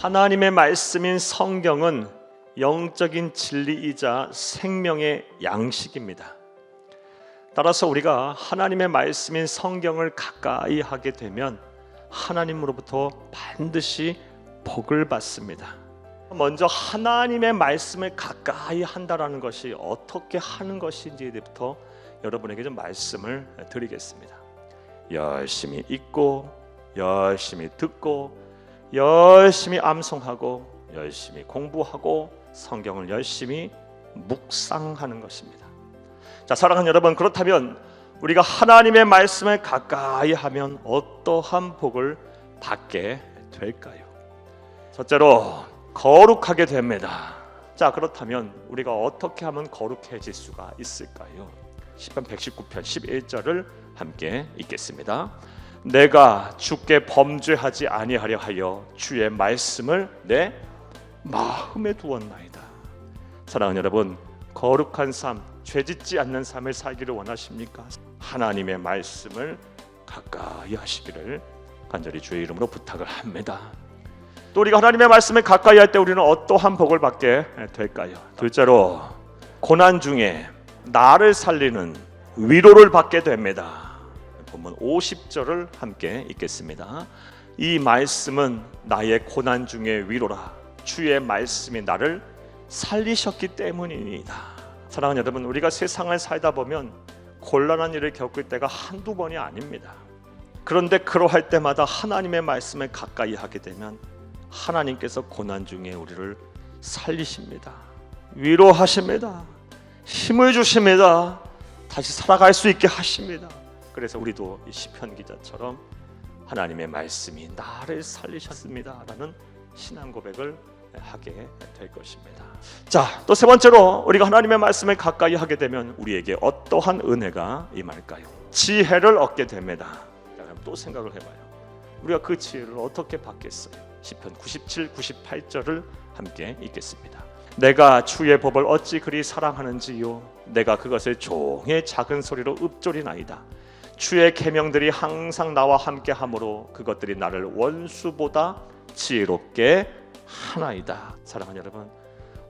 하나님의 말씀인 성경은 영적인 진리이자 생명의 양식입니다. 따라서 우리가 하나님의 말씀인 성경을 가까이 하게 되면 하나님으로부터 반드시 복을 받습니다. 먼저 하나님의 말씀을 가까이 한다라는 것이 어떻게 하는 것인지부터 여러분에게 좀 말씀을 드리겠습니다. 열심히 읽고 열심히 듣고 열심히 암송하고 열심히 공부하고 성경을 열심히 묵상하는 것입니다. 자, 사랑하는 여러분, 그렇다면 우리가 하나님의 말씀을 가까이 하면 어떠한 복을 받게 될까요? 첫째로 거룩하게 됩니다. 자, 그렇다면 우리가 어떻게 하면 거룩해질 수가 있을까요? 시편 119편 11절을 함께 읽겠습니다. 내가 주께 범죄하지 아니하려 하여 주의 말씀을 내 마음에 두었나이다. 사랑하는 여러분, 거룩한 삶, 죄짓지 않는 삶을 살기를 원하십니까? 하나님의 말씀을 가까이 하시기를 간절히 주의 이름으로 부탁을 합니다. 또 우리가 하나님의 말씀을 가까이 할 때 우리는 어떠한 복을 받게 될까요? 둘째로 고난 중에 나를 살리는 위로를 받게 됩니다. 본문 50절을 함께 읽겠습니다. 이 말씀은 나의 고난 중의 위로라. 주의 말씀이 나를 살리셨기 때문이니이다. 사랑하는 여러분, 우리가 세상을 살다 보면 곤란한 일을 겪을 때가 한두 번이 아닙니다. 그런데 그러할 때마다 하나님의 말씀을 가까이 하게 되면 하나님께서 고난 중에 우리를 살리십니다. 위로하십니다. 힘을 주십니다. 다시 살아갈 수 있게 하십니다. 그래서 우리도 이 시편 기자처럼 하나님의 말씀이 나를 살리셨습니다 라는 신앙 고백을 하게 될 것입니다. 자, 또 세 번째로 우리가 하나님의 말씀을 가까이 하게 되면 우리에게 어떠한 은혜가 임할까요? 지혜를 얻게 됩니다. 자, 그럼 또 생각을 해봐요. 우리가 그 지혜를 어떻게 받겠어요? 시편 97, 98절을 함께 읽겠습니다. 내가 주의 법을 어찌 그리 사랑하는지요, 내가 그것을 종의 작은 소리로 읊조리나이다. 주의 계명들이 항상 나와 함께 하므로 그것들이 나를 원수보다 지혜롭게 하나이다. 사랑하는 여러분,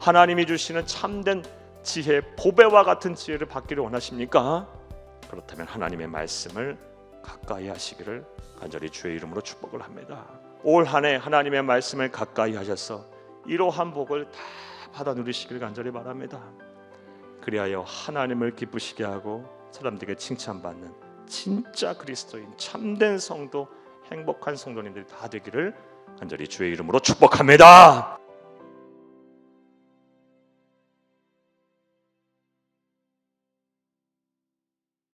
하나님이 주시는 참된 지혜, 보배와 같은 지혜를 받기를 원하십니까? 그렇다면 하나님의 말씀을 가까이 하시기를 간절히 주의 이름으로 축복을 합니다. 올 한 해 하나님의 말씀을 가까이 하셔서 이러한 복을 다 받아 누리시길 간절히 바랍니다. 그리하여 하나님을 기쁘시게 하고 사람들에게 칭찬받는 진짜 그리스도인, 참된 성도, 행복한 성도님들이 다 되기를 간절히 주의 이름으로 축복합니다.